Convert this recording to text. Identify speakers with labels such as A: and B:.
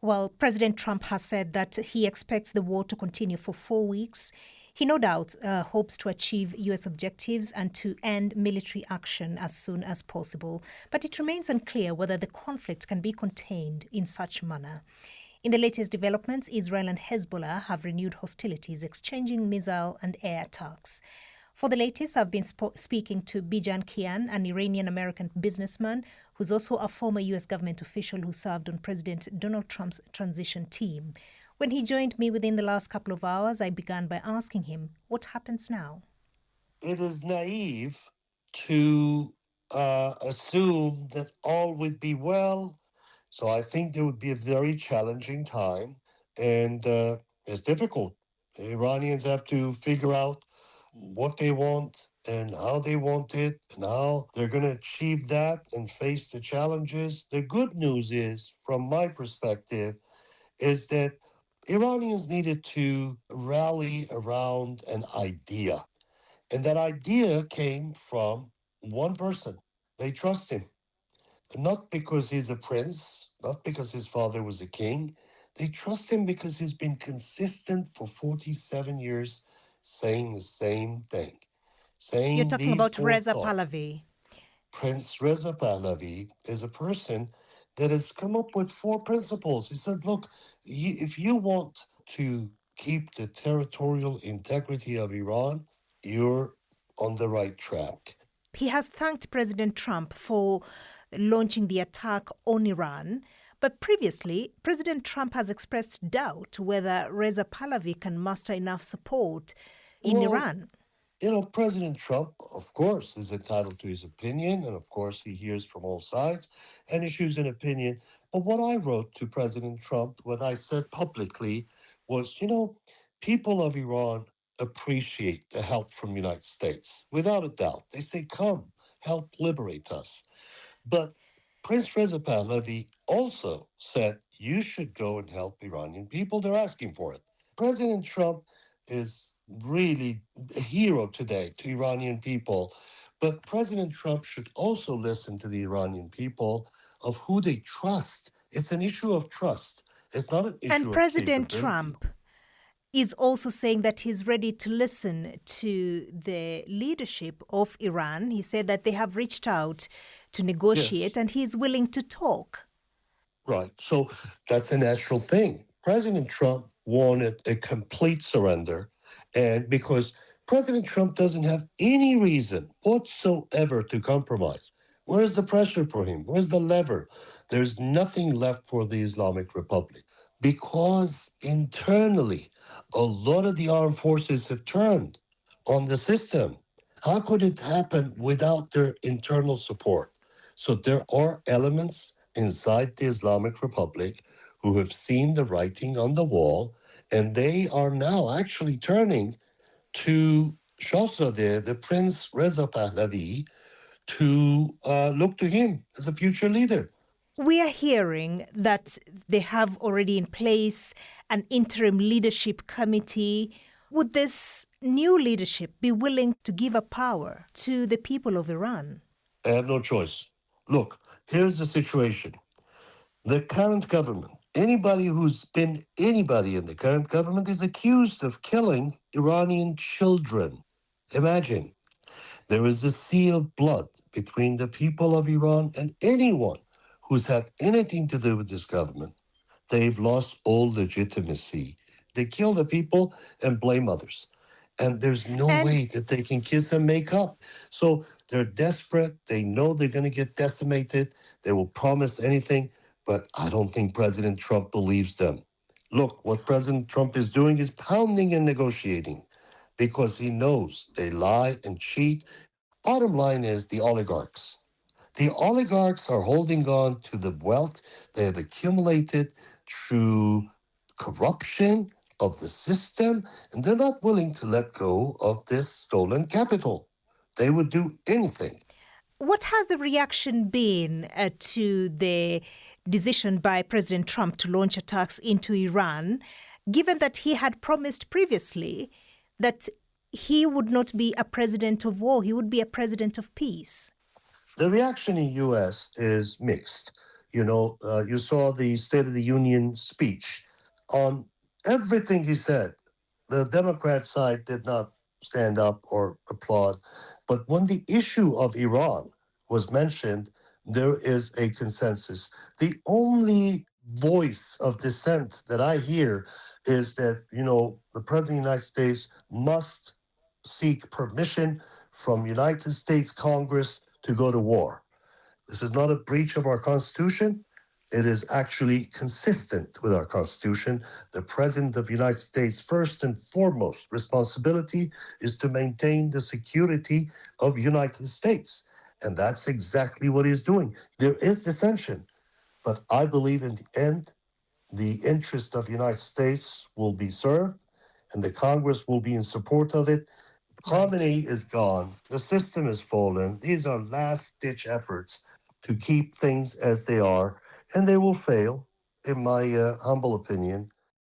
A: Well, President Trump has said that he expects the war to continue for 4 weeks. He no doubt hopes to achieve U.S. objectives and to end military action as soon as possible. But it remains unclear whether the conflict can be contained in such manner. In the latest developments, Israel and Hezbollah have renewed hostilities, exchanging missile and air attacks. For the latest, I've been speaking to بیژن Kyan, an Iranian-American businessman who's also a former U.S. government official who served on President Donald Trump's transition team. When he joined me within the last couple of hours, I began by asking him, what happens now?
B: It is naive to assume that all would be well. So I think there would be a very challenging time, and it's difficult. The Iranians have to figure out what they want and how they want it and how they're going to achieve that and face the challenges. The good news is, from my perspective, is that Iranians needed to rally around an idea. And that idea came from one person. They trust him. Not because he's a prince, not because his father was a king. They trust him because he's been consistent for 47 years saying the same thing. Saying
A: You're talking
B: these
A: about
B: four
A: Reza
B: thoughts.
A: Pahlavi.
B: Prince Reza Pahlavi is a person that has come up with four principles. He said, look, if you want to keep the territorial integrity of Iran, you're on the right track.
A: He has thanked President Trump for launching the attack on Iran. But previously, President Trump has expressed doubt whether Reza Pahlavi can muster enough support in Iran.
B: You know, President Trump, of course, is entitled to his opinion, and of course he hears from all sides and issues an opinion. But what I wrote to President Trump, what I said publicly, was, you know, people of Iran appreciate the help from the United States, without a doubt. They say, come, help liberate us. But Prince Reza Pahlavi also said, you should go and help Iranian people. They're asking for it. President Trump is really a hero today to Iranian people. But President Trump should also listen to the Iranian people of who they trust. It's an issue of trust. It's not an issue
A: And
B: of
A: President
B: capability.
A: Trump is also saying that he's ready to listen to the leadership of Iran. He said that they have reached out to negotiate and he's willing to talk.
B: Right. So that's a natural thing. President Trump wanted a complete surrender, and because President Trump doesn't have any reason whatsoever to compromise. Where's the pressure for him? Where's the lever? There's nothing left for the Islamic Republic because internally, a lot of the armed forces have turned on the system. How could it happen without their internal support? So there are elements inside the Islamic Republic who have seen the writing on the wall, and they are now actually turning to Shahzadeh, the Prince Reza Pahlavi, to look to him as a future leader.
A: We are hearing that they have already in place an interim leadership committee. Would this new leadership be willing to give up power to the people of Iran?
B: They have no choice. Look, here's the situation. The current government, anybody who's been anybody in the current government is accused of killing Iranian children. Imagine. There is a sea of blood between the people of Iran and anyone who's had anything to do with this government. They've lost all legitimacy. They kill the people and blame others. And there's no way that they can kiss and make up. So they're desperate. They know they're going to get decimated. They will promise anything. But I don't think President Trump believes them. Look, what President Trump is doing is pounding and negotiating because he knows they lie and cheat. Bottom line is the oligarchs. The oligarchs are holding on to the wealth they have accumulated through corruption of the system, and they're not willing to let go of this stolen capital. They would do anything.
A: What has the reaction been to the decision by President Trump to launch attacks into Iran, given that he had promised previously that he would not be a president of war, he would be a president of peace?
B: The reaction in U.S. is mixed. You saw the State of the Union speech. On everything he said, the Democrat side did not stand up or applaud. But when the issue of Iran was mentioned, there is a consensus. The only voice of dissent that I hear is that, the President of the United States must seek permission from United States Congress to go to war. This is not a breach of our Constitution. It is actually consistent with our Constitution. The President of the United States' first and foremost responsibility is to maintain the security of the United States. And that's exactly what he's doing. There is dissension, but I believe in the end, the interest of the United States will be served and the Congress will be in support of it. Harmony is gone. The system is fallen. These are last-ditch efforts to keep things as they are, and they will fail, in my humble opinion.